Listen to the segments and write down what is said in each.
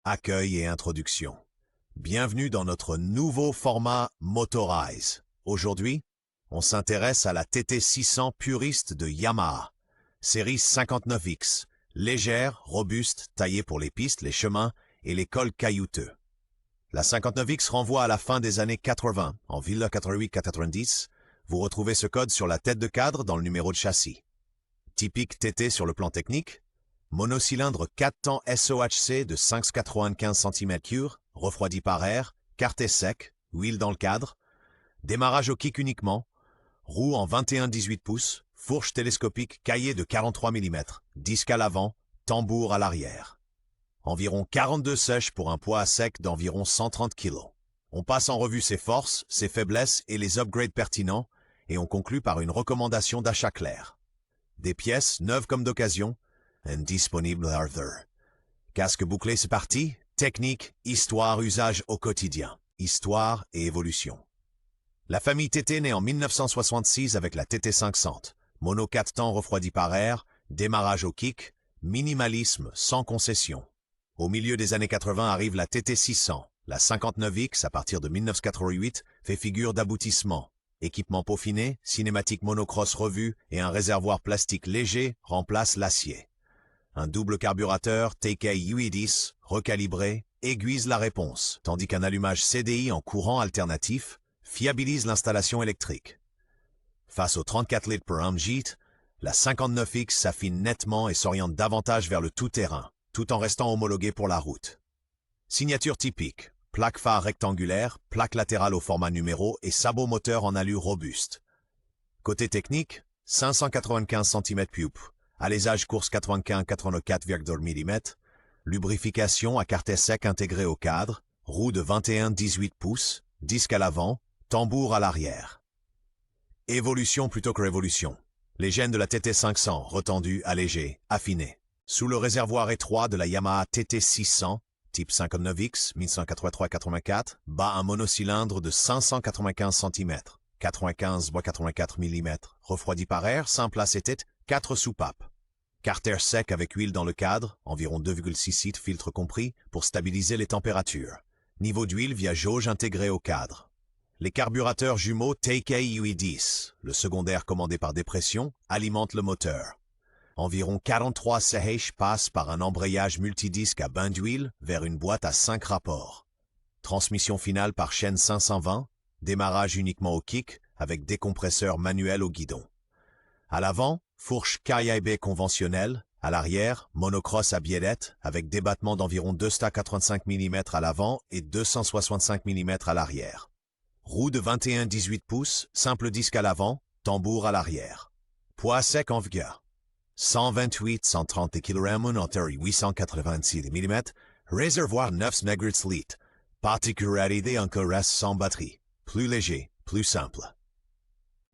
accueil et introduction. Bienvenue dans notre nouveau format Motorize. Aujourd'hui, on s'intéresse à la TT600 puriste de Yamaha, série 59X, légère, robuste, taillée pour les pistes, les chemins et les cols caillouteux. La 59X renvoie à la fin des années 80, en ville 88-90. Vous retrouvez ce code sur la tête de cadre dans le numéro de châssis. Typique TT sur le plan technique, monocylindre 4 temps SOHC de 5,95 cm3, refroidi par air, carter sec, huile dans le cadre, démarrage au kick uniquement, roue en 21-18 pouces, fourche télescopique caillée de 43 mm, disque à l'avant, tambour à l'arrière. Environ 42 sèches pour un poids à sec d'environ 130 kg. On passe en revue ses forces, ses faiblesses et les upgrades pertinents, et on conclut par une recommandation d'achat clair. Des pièces neuves comme d'occasion, and disponibles are. Casque bouclé, c'est parti. Technique, histoire, usage au quotidien. Histoire et évolution. La famille TT naît en 1966 avec la TT500. Mono 4 temps refroidi par air, démarrage au kick, minimalisme sans concession. Au milieu des années 80 arrive la TT600. La 59X, à partir de 1988, fait figure d'aboutissement. Équipement peaufiné, cinématique monocross revue et un réservoir plastique léger remplacent l'acier. Un double carburateur TK UE10, recalibré, aiguise la réponse, tandis qu'un allumage CDI en courant alternatif fiabilise l'installation électrique. Face aux 34 litres per MJ, la 59X s'affine nettement et s'oriente davantage vers le tout-terrain, tout en restant homologué pour la route. Signature typique, plaque phare rectangulaire, plaque latérale au format numéro et sabot moteur en alu robuste. Côté technique, 595 cm3, alésage course 95-84,4 mm, lubrification à carter sec intégré au cadre, roue de 21-18 pouces, disque à l'avant, tambour à l'arrière. Évolution plutôt que révolution. Les gènes de la TT500, retendus, allégés, affinés. Sous le réservoir étroit de la Yamaha TT600, type 59X, 1983-84, bat un monocylindre de 595 cm, 95-84 mm, refroidi par air, simple acétate, 4 soupapes. Carter sec avec huile dans le cadre, environ 2,6 litres filtre compris, pour stabiliser les températures. Niveau d'huile via jauge intégrée au cadre. Les carburateurs jumeaux TK UE10, le secondaire commandé par dépression, alimentent le moteur. Environ 43 CH passent par un embrayage multidisque à bain d'huile vers une boîte à 5 rapports. Transmission finale par chaîne 520, démarrage uniquement au kick avec décompresseur manuel au guidon. À l'avant, fourche KIB conventionnelle, à l'arrière, monocross à biellette avec débattement d'environ 285 mm à l'avant et 265 mm à l'arrière. Roue de 21-18 pouces, simple disque à l'avant, tambour à l'arrière. Poids à sec en vigueur. 128-130 kg, moteur 886 mm, réservoir 9 MHz litres. Particularité encore reste sans batterie. Plus léger, plus simple.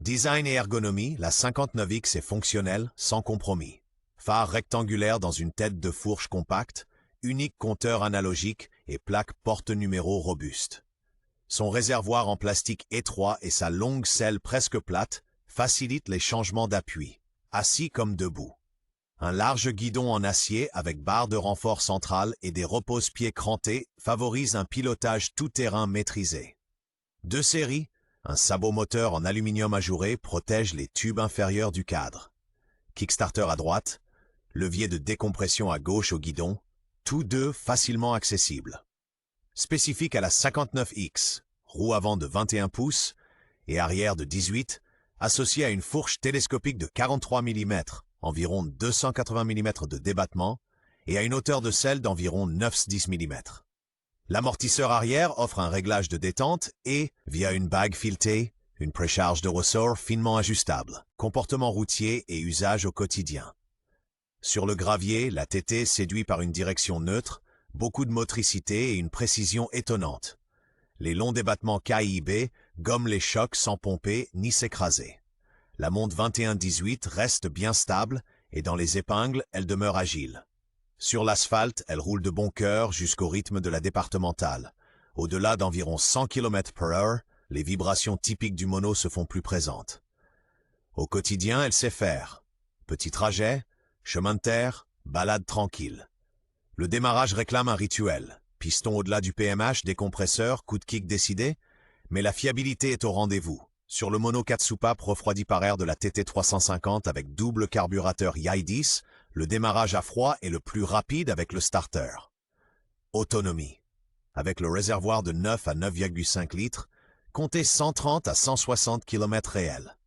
Design et ergonomie, la 59X est fonctionnelle, sans compromis. Phare rectangulaire dans une tête de fourche compacte, unique compteur analogique et plaque porte-numéro robuste. Son réservoir en plastique étroit et sa longue selle presque plate facilitent les changements d'appui, assis comme debout. Un large guidon en acier avec barre de renfort centrale et des repose-pieds crantés favorise un pilotage tout-terrain maîtrisé. De série, un sabot moteur en aluminium ajouré protège les tubes inférieurs du cadre. Kickstarter à droite, levier de décompression à gauche au guidon, tous deux facilement accessibles. Spécifique à la 59X, roue avant de 21 pouces et arrière de 18, associé à une fourche télescopique de 43 mm, environ 280 mm de débattement, et à une hauteur de selle d'environ 9-10 mm. L'amortisseur arrière offre un réglage de détente et, via une bague filetée, une précharge de ressort finement ajustable, comportement routier et usage au quotidien. Sur le gravier, la TT séduit par une direction neutre, beaucoup de motricité et une précision étonnante. Les longs débattements KIB gomment les chocs sans pomper ni s'écraser. La monte 21-18 reste bien stable et dans les épingles, elle demeure agile. Sur l'asphalte, elle roule de bon cœur jusqu'au rythme de la départementale. Au-delà d'environ 100 km/h, les vibrations typiques du mono se font plus présentes. Au quotidien, elle sait faire. Petit trajet, chemin de terre, balade tranquille. Le démarrage réclame un rituel. Piston au-delà du PMH, décompresseur, coup de kick décidé, mais la fiabilité est au rendez-vous. Sur le mono 4 soupapes refroidi par air de la TT350 avec double carburateur YI-10, le démarrage à froid est le plus rapide avec le starter. Autonomie. Avec le réservoir de 9 à 9,5 litres, comptez 130 à 160 km réels.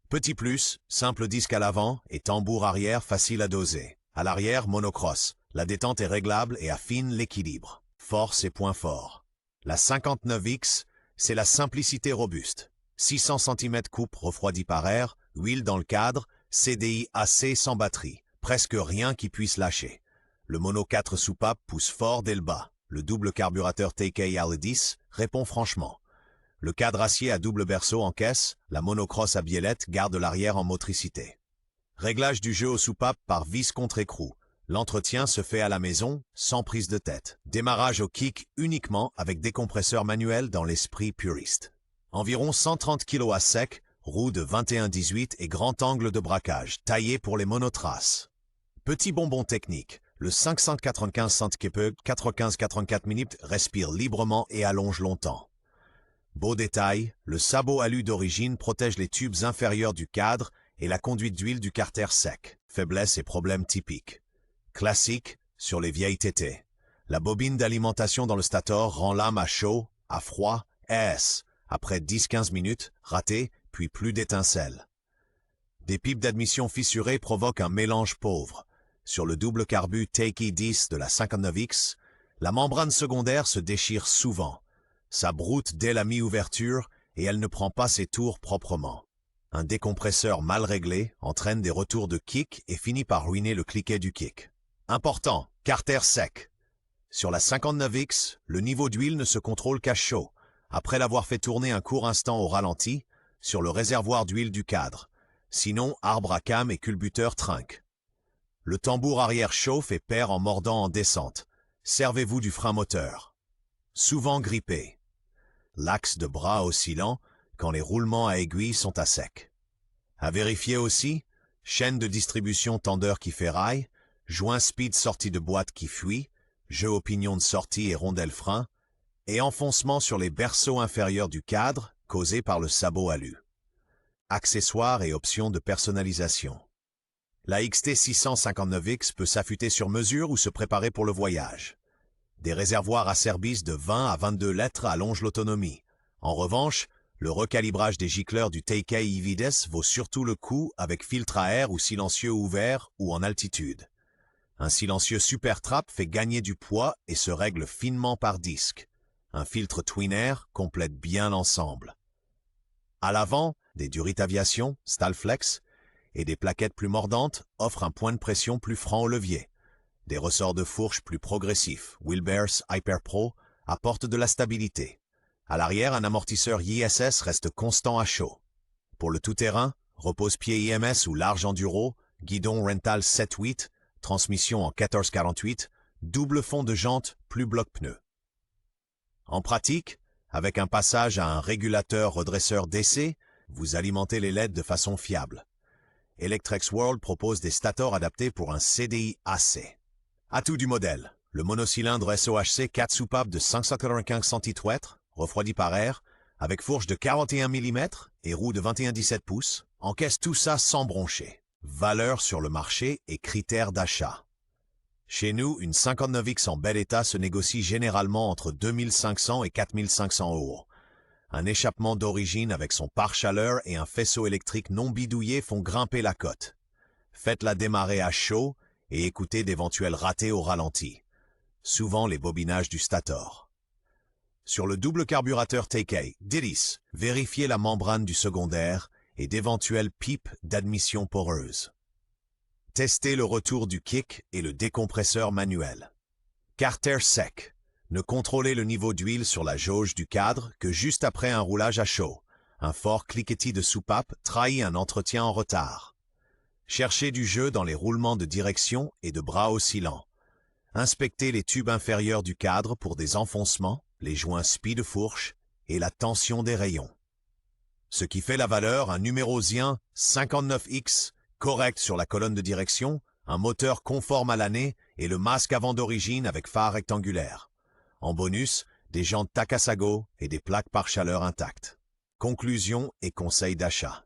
Petit plus, simple disque à l'avant et tambour arrière facile à doser. À l'arrière, monocross. La détente est réglable et affine l'équilibre. Force et points forts. La 59X, c'est la simplicité robuste. 600 cm coupe refroidi par air, huile dans le cadre, CDI AC sans batterie. Presque rien qui puisse lâcher. Le mono 4 soupapes pousse fort dès le bas. Le double carburateur TK Al10 répond franchement. Le cadre acier à double berceau en caisse, la monocross à biellette garde l'arrière en motricité. Réglage du jeu aux soupapes par vis contre écrou. L'entretien se fait à la maison, sans prise de tête. Démarrage au kick uniquement avec décompresseur manuel dans l'esprit puriste. Environ 130 kg à sec, roue de 21-18 et grand angle de braquage, taillé pour les monotraces. Petit bonbon technique, le 595 cm 95-84 mm respire librement et allonge longtemps. Beau détail, le sabot alu d'origine protège les tubes inférieurs du cadre et la conduite d'huile du carter sec. Faiblesse et problèmes typiques. Classique sur les vieilles TT. La bobine d'alimentation dans le stator rend l'âme à chaud, à froid, S. Après 10-15 minutes, raté, puis plus d'étincelles. Des pipes d'admission fissurées provoquent un mélange pauvre. Sur le double carbu Takey 10 de la 59X, la membrane secondaire se déchire souvent. Ça broute dès la mi-ouverture et elle ne prend pas ses tours proprement. Un décompresseur mal réglé entraîne des retours de kick et finit par ruiner le cliquet du kick. Important, carter sec. Sur la 59X, le niveau d'huile ne se contrôle qu'à chaud, après l'avoir fait tourner un court instant au ralenti, sur le réservoir d'huile du cadre. Sinon, arbre à cam et culbuteur trinquent. Le tambour arrière chauffe et perd en mordant en descente. Servez-vous du frein moteur. Souvent grippé. L'axe de bras oscillant quand les roulements à aiguille sont à sec. À vérifier aussi, chaîne de distribution tendeur qui ferraille, joint speed sortie de boîte qui fuit, jeu au pignon de sortie et rondelle frein, et enfoncement sur les berceaux inférieurs du cadre causé par le sabot alu. Accessoires et options de personnalisation. La XT659X peut s'affûter sur mesure ou se préparer pour le voyage. Des réservoirs Acerbis de 20 à 22 litres allongent l'autonomie. En revanche, le recalibrage des gicleurs du TK EVDES vaut surtout le coup avec filtre à air ou silencieux ouvert ou en altitude. Un silencieux Super Trap fait gagner du poids et se règle finement par disque. Un filtre Twin Air complète bien l'ensemble. À l'avant, des Durit Aviation, Stalflex, et des plaquettes plus mordantes offrent un point de pression plus franc au levier. Des ressorts de fourche plus progressifs, Wilbers Hyper Pro, apportent de la stabilité. À l'arrière, un amortisseur ISS reste constant à chaud. Pour le tout-terrain, repose-pied IMS ou large enduro, guidon Rental 7-8, transmission en 14-48, double fond de jante plus bloc-pneu. En pratique, avec un passage à un régulateur redresseur DC, vous alimentez les LED de façon fiable. Electrex World propose des stators adaptés pour un CDI AC. Atout du modèle, le monocylindre SOHC 4 soupapes de 595 cm, refroidi par air, avec fourche de 41 mm et roue de 21-17 pouces, encaisse tout ça sans broncher. Valeur sur le marché et critères d'achat. Chez nous, une 59X en bel état se négocie généralement entre 2500 et 4500 €. Un échappement d'origine avec son pare-chaleur et un faisceau électrique non bidouillé font grimper la cote. Faites-la démarrer à chaud et écoutez d'éventuels ratés au ralenti. Souvent les bobinages du stator. Sur le double carburateur TK, DIRIS, vérifiez la membrane du secondaire et d'éventuelles pipes d'admission poreuse. Testez le retour du kick et le décompresseur manuel. Carter sec. Ne contrôlez le niveau d'huile sur la jauge du cadre que juste après un roulage à chaud. Un fort cliquetis de soupape trahit un entretien en retard. Cherchez du jeu dans les roulements de direction et de bras oscillants. Inspectez les tubes inférieurs du cadre pour des enfoncements, les joints spi de fourche et la tension des rayons. Ce qui fait la valeur, un numérosien 59X, correct sur la colonne de direction, un moteur conforme à l'année et le masque avant d'origine avec phare rectangulaire. En bonus, des jantes Takasago et des plaques par chaleur intactes. Conclusion et conseils d'achat.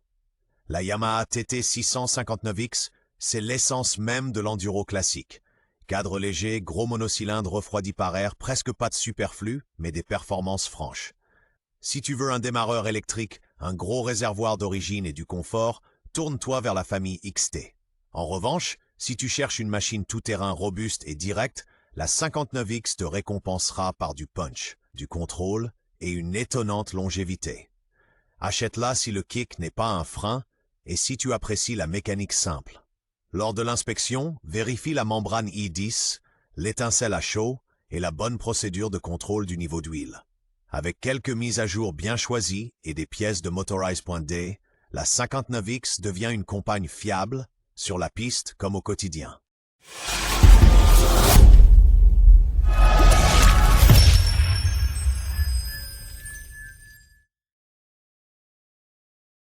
La Yamaha TT 659X, c'est l'essence même de l'enduro classique. Cadre léger, gros monocylindre refroidi par air, presque pas de superflu, mais des performances franches. Si tu veux un démarreur électrique, un gros réservoir d'origine et du confort, tourne-toi vers la famille XT. En revanche, si tu cherches une machine tout-terrain robuste et directe, la 59X te récompensera par du punch, du contrôle et une étonnante longévité. Achète-la si le kick n'est pas un frein et si tu apprécies la mécanique simple. Lors de l'inspection, vérifie la membrane I10, l'étincelle à chaud et la bonne procédure de contrôle du niveau d'huile. Avec quelques mises à jour bien choisies et des pièces de Motorize.d, la 59X devient une compagne fiable, sur la piste comme au quotidien.